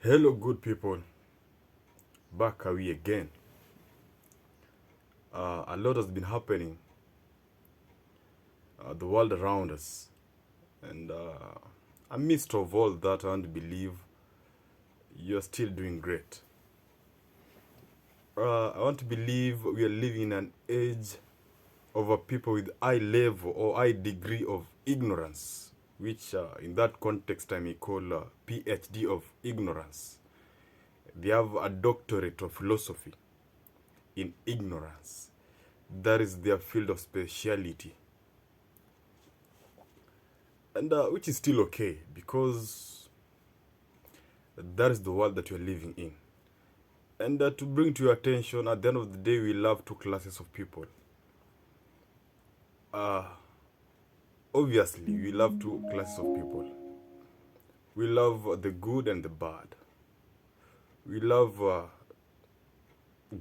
Hello, good people. Back are we again. A lot has been happening, the world around us, and amidst of all that, I want to believe you're still doing great. I want to believe we are living in an age of a people with high level or high degree of ignorance, which in that context I may call PhD of ignorance. They have a doctorate of philosophy in ignorance. That is their field of speciality. And which is still okay, because that is the world that you're living in. And to bring to your attention, at the end of the day, we love two classes of people. Obviously, we love two classes of people. We love the good and the bad. We love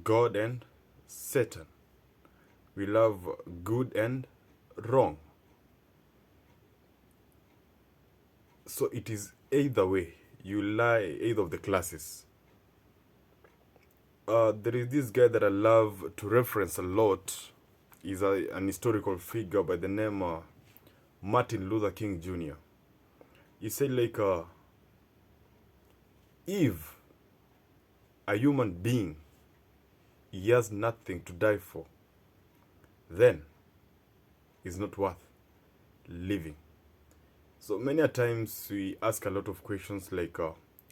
God and Satan. We love good and wrong. So it is either way. You lie either of the classes. There is this guy that I love to reference a lot. He's an historical figure by the name Martin Luther King Jr. He said if a human being he has nothing to die for, then he's not worth living. So many a times we ask a lot of questions like,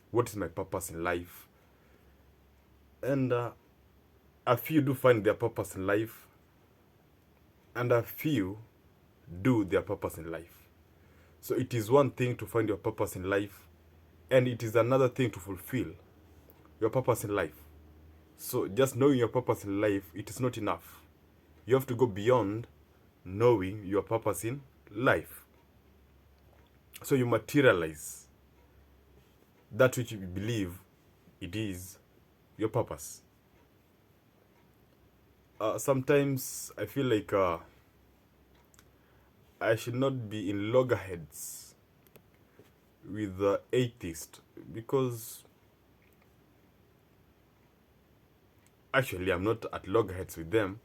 what is my purpose in life? And a few do find their purpose in life, and a few do their purpose in life. So it is one thing to find your purpose in life, and it is another thing to fulfill your purpose in life. So just knowing your purpose in life, it is not enough. You have to go beyond knowing your purpose in life. So you materialize that which you believe it is your purpose. Sometimes I feel like I should not be in loggerheads with the atheist, because actually I'm not at loggerheads with them,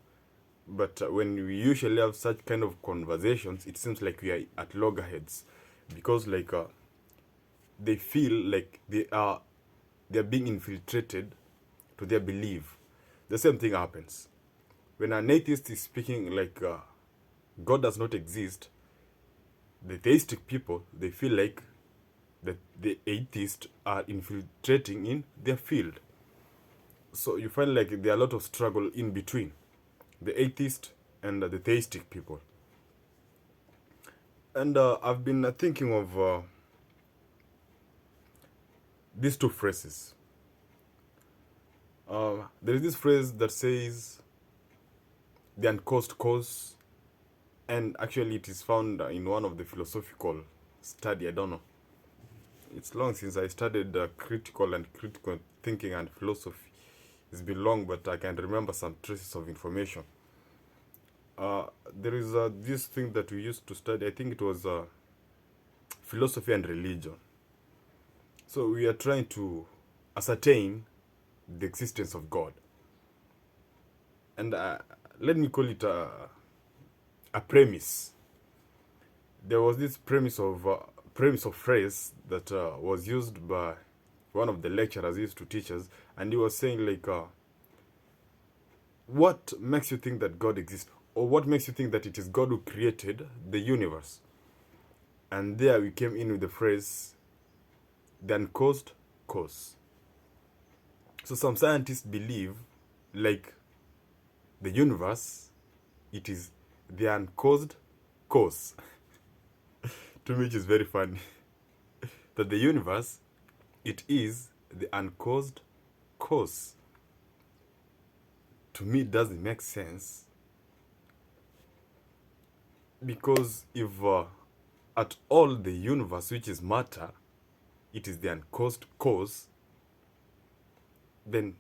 but when we usually have such kind of conversations, it seems like we are at loggerheads, because they feel like they're being infiltrated to their belief. The same thing happens when an atheist is speaking like God does not exist. The theistic people, they feel like that the atheists are infiltrating in their field. So you find like there are a lot of struggle in between the atheist and the theistic people. And I've been thinking of these two phrases. There is this phrase that says the uncaused cause, and actually it is found in one of the philosophical study. I don't know. It's long since I studied critical thinking and philosophy. It's been long, but I can remember some traces of information. There is this thing that we used to study. I think it was philosophy and religion. So we are trying to ascertain the existence of God. And let me call it a premise. There was this premise of phrase that was used by one of the lecturers used to teach us, and he was saying like, what makes you think that God exists, or what makes you think that it is God who created the universe? And there we came in with the phrase, the uncaused cause. So some scientists believe like the universe, it is the uncaused cause. To me, it is very funny that the universe, it is the uncaused cause. To me, it doesn't make sense, because if at all the universe, which is matter, it is the uncaused cause, then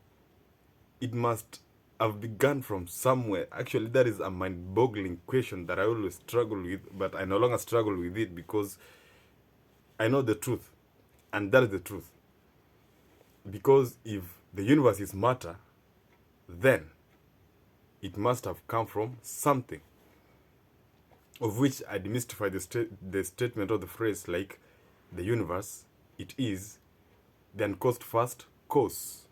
it must have begun from somewhere. Actually, that is a mind-boggling question that I always struggle with, but I no longer struggle with it because I know the truth, and that is the truth. Because if the universe is matter, then it must have come from something, of which I demystify the statement or the phrase like the universe, it is the uncaused first cause.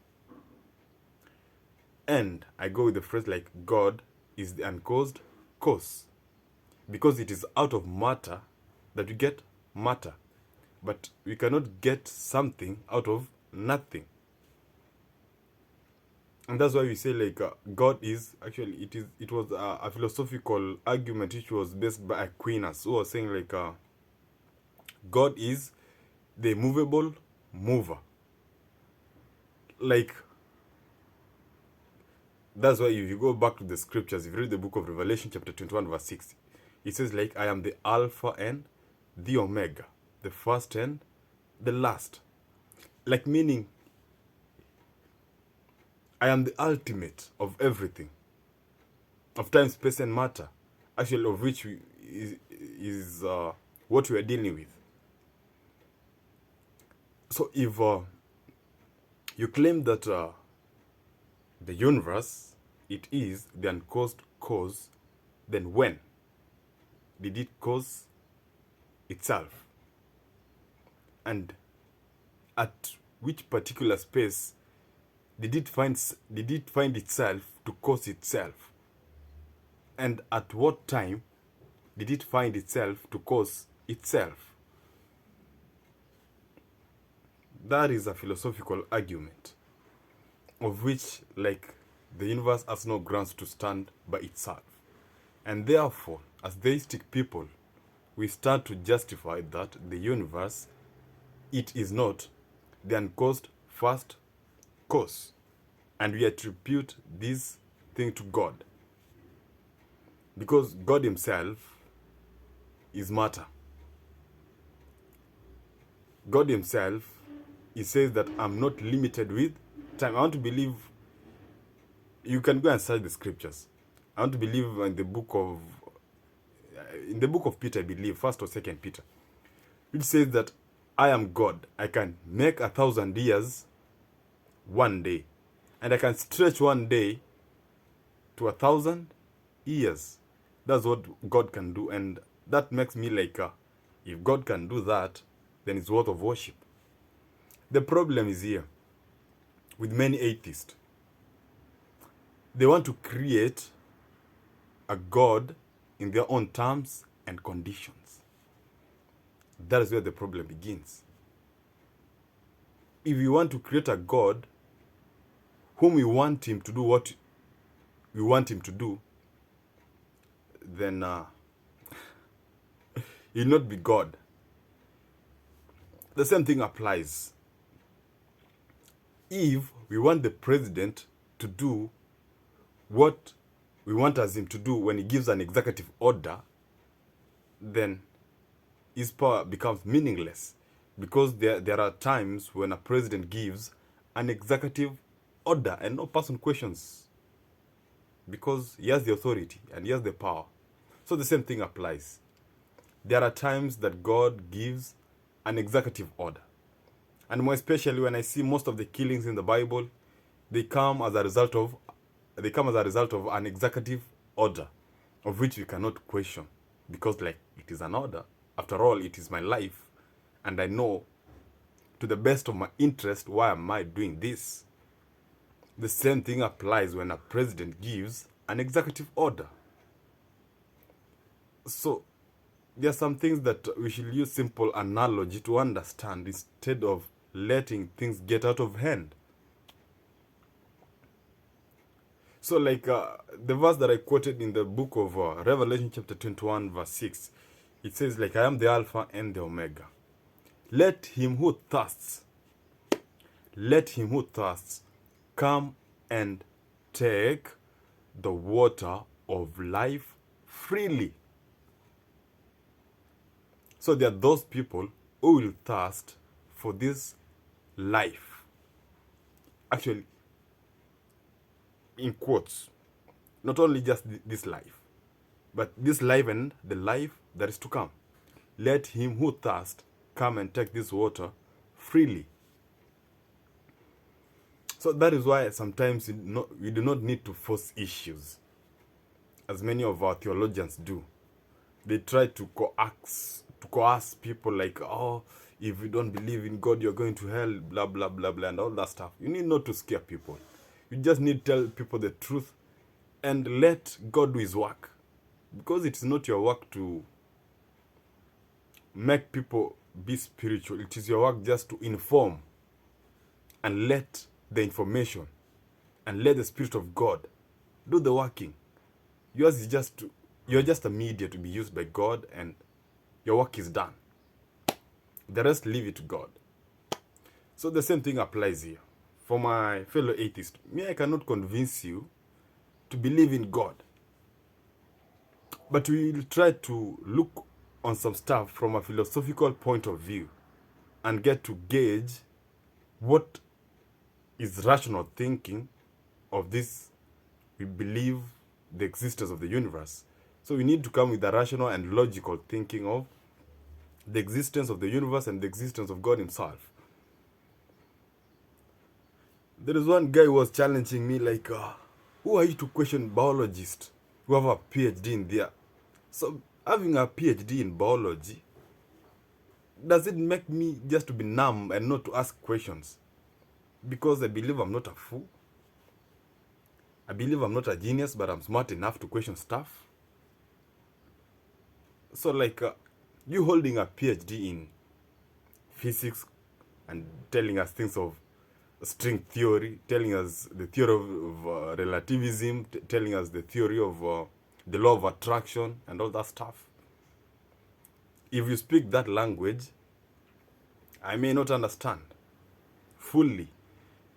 And I go with the phrase like God is the uncaused cause. Because it is out of matter that we get matter. But we cannot get something out of nothing. And that's why we say like God is actually it was a philosophical argument which was based by Aquinas, who was saying like God is the movable mover. Like that's why if you go back to the scriptures, if you read the book of Revelation chapter 21 verse 6, it says like I am the Alpha and the Omega, the first and the last. Like meaning I am the ultimate of everything, of time, space, and matter, actually of which is what we are dealing with. So if you claim that the universe, it is the uncaused cause, then when did it cause itself? And at which particular space did it find itself to cause itself? And at what time did it find itself to cause itself? That is a philosophical argument, of which, like, the universe has no grounds to stand by itself. And therefore, as theistic people, we start to justify that the universe, it is not the uncaused first cause. And we attribute this thing to God. Because God himself is matter. God himself, he says that I'm not limited with time. I want to believe, you can go and search the scriptures. I want to believe in the book of Peter, I believe, 1st or 2nd Peter, which says that I am God. I can make 1,000 years one day. And I can stretch one day to 1,000 years. That's what God can do. And that makes me like, if God can do that, then it's worth of worship. The problem is here with many atheists. They want to create a God in their own terms and conditions. That is where the problem begins. If you want to create a God whom we want him to do what we want him to do, then he'll not be God. The same thing applies. If we want the president to do what we want as him to do when he gives an executive order, then his power becomes meaningless. Because there are times when a president gives an executive order and no person questions, because he has the authority and he has the power. So the same thing applies. There are times that God gives an executive order, and more especially when I see most of the killings in the Bible, they come as a result of an executive order, of which we cannot question, because like it is an order. After all, it is my life, and I know to the best of my interest why am I doing this. The same thing applies when a president gives an executive order. So there are some things that we should use simple analogy to understand instead of letting things get out of hand. So like the verse that I quoted in the book of Revelation chapter 21 verse 6, it says like, I am the Alpha and the Omega. Let him who thirsts come and take the water of life freely. So there are those people who will thirst for this life. Actually, in quotes, not only just this life, but this life and the life that is to come. Let him who thirsts come and take this water freely. So that is why sometimes we do not need to force issues, as many of our theologians do. They try to coerce people like, oh, if you don't believe in God, you're going to hell, blah, blah, blah, blah, and all that stuff. You need not to scare people. You just need to tell people the truth and let God do his work. Because it's not your work to make people be spiritual. It is your work just to inform and let the information and let the Spirit of God do the working. Yours is just you're just a media to be used by God, and your work is done. The rest, leave it to God. So the same thing applies here. For my fellow atheist, me, I cannot convince you to believe in God. But we will try to look on some stuff from a philosophical point of view and get to gauge what is rational thinking of this. We believe the existence of the universe. So we need to come with a rational and logical thinking of the existence of the universe and the existence of God himself. There is one guy who was challenging me like, who are you to question biologists who have a PhD in there? So having a PhD in biology, does it make me just to be numb and not to ask questions? Because I believe I'm not a fool. I believe I'm not a genius, but I'm smart enough to question stuff. So like, you holding a PhD in physics and telling us things of string theory, telling us the theory of relativism, telling us the theory of the law of attraction and all that stuff. If you speak that language, I may not understand fully,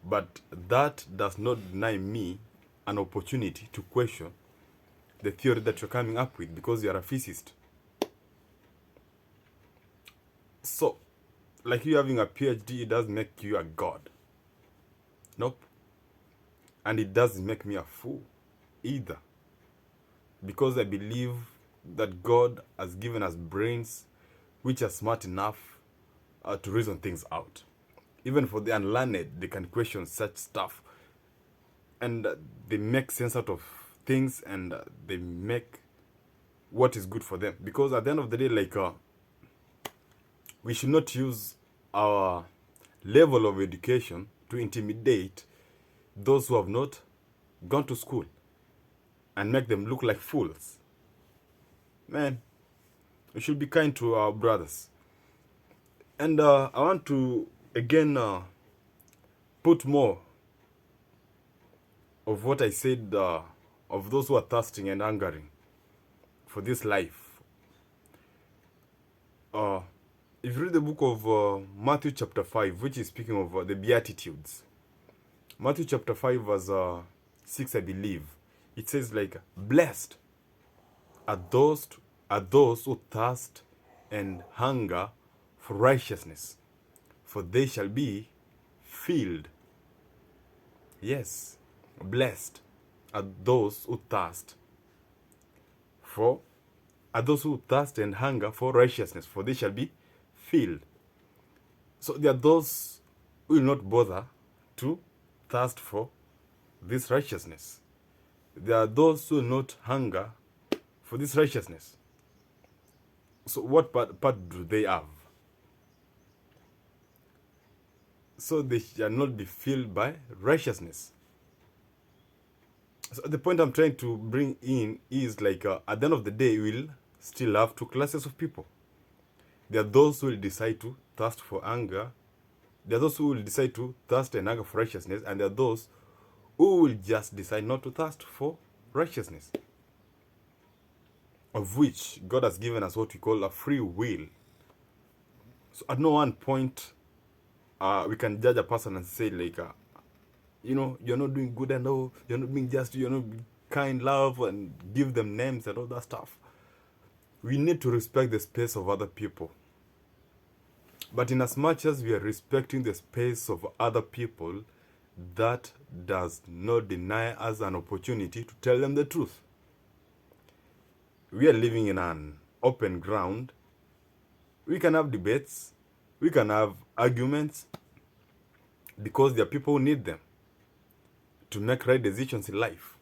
but that does not deny me an opportunity to question the theory that you're coming up with, because you're a physicist. So, like you having a PhD, it doesn't make you a god. Nope. And it doesn't make me a fool either. Because I believe that God has given us brains which are smart enough to reason things out. Even for the unlearned, they can question such stuff. And they make sense out of things, and they make what is good for them. Because at the end of the day, like, we should not use our level of education to intimidate those who have not gone to school and make them look like fools. Man, we should be kind to our brothers. And I want to again put more of what I said of those who are thirsting and hungering for this life. If you read the book of Matthew chapter 5, which is speaking of the Beatitudes, Matthew chapter 5 verse 6, I believe, it says like, blessed are those who thirst and hunger for righteousness, for they shall be filled. Yes, blessed are those who thirst and hunger for righteousness, for they shall be filled. So there are those who will not bother to thirst for this righteousness. There are those who will not hunger for this righteousness. So what part do they have? So they shall not be filled by righteousness. So the point I'm trying to bring in is like, at the end of the day, we'll still have two classes of people. There are those who will decide to thirst for anger. There are those who will decide to thirst and hunger for righteousness. And there are those who will just decide not to thirst for righteousness, of which God has given us what we call a free will. So at no one point we can judge a person and say like, you're not doing good and all, you're not being just, you're not being kind, love, and give them names and all that stuff. We need to respect the space of other people. But in as much as we are respecting the space of other people, that does not deny us an opportunity to tell them the truth. We are living in an open ground. We can have debates. We can have arguments, because there are people who need them. to make right decisions in life.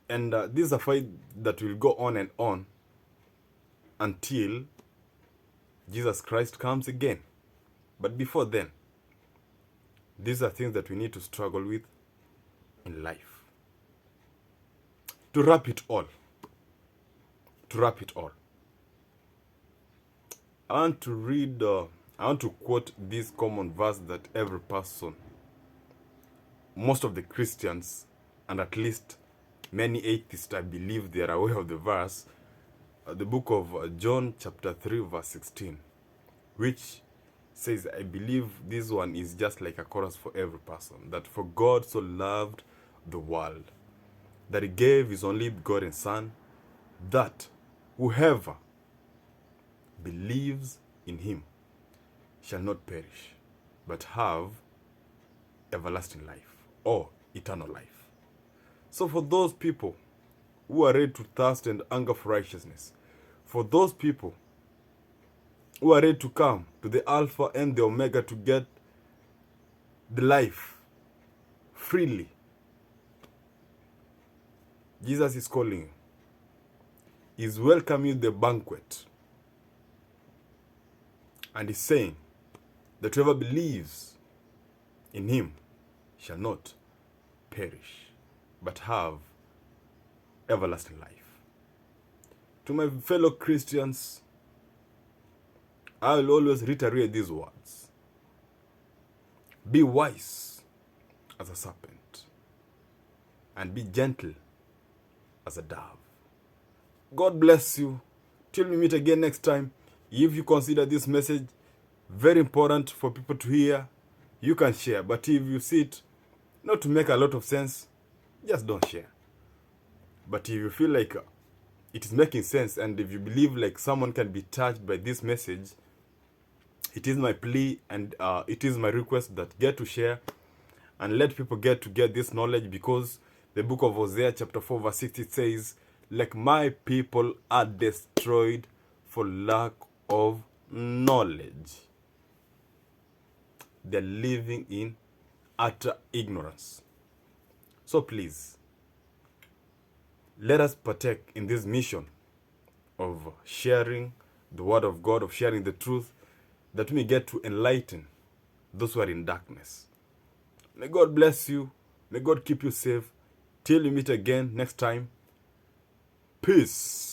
And this is a fight that will go on and on until Jesus Christ comes again. But before then, these are things that we need to struggle with in life. To wrap it all, I want to quote this common verse that every person, most of the Christians, and at least many atheists, I believe they are aware of the verse, the book of John chapter 3 verse 16, which says, I believe this one is just like a chorus for every person, that for God so loved the world, that he gave his only begotten Son, that whoever believes in him shall not perish, but have everlasting life, or eternal life. So for those people who are ready to thirst and hunger for righteousness, for those people who are ready to come to the Alpha and the Omega to get the life freely, Jesus is calling you. He's welcoming you to the banquet. And he's saying that whoever believes in him shall not perish, but have everlasting life. To my fellow Christians, I will always reiterate these words. Be wise as a serpent, and be gentle as a dove. God bless you. Till we meet again next time. If you consider this message very important for people to hear, you can share. But if you see it not to make a lot of sense, just don't share. But if you feel like it is making sense, and if you believe like someone can be touched by this message, it is my plea and it is my request that get to share and let people get to get this knowledge, because the book of Hosea chapter 4 verse 6, it says, like my people are destroyed for lack of knowledge. They're living in utter ignorance. So please, let us partake in this mission of sharing the word of God, of sharing the truth, that we may get to enlighten those who are in darkness. May God bless you. May God keep you safe. Till we meet again next time. Peace.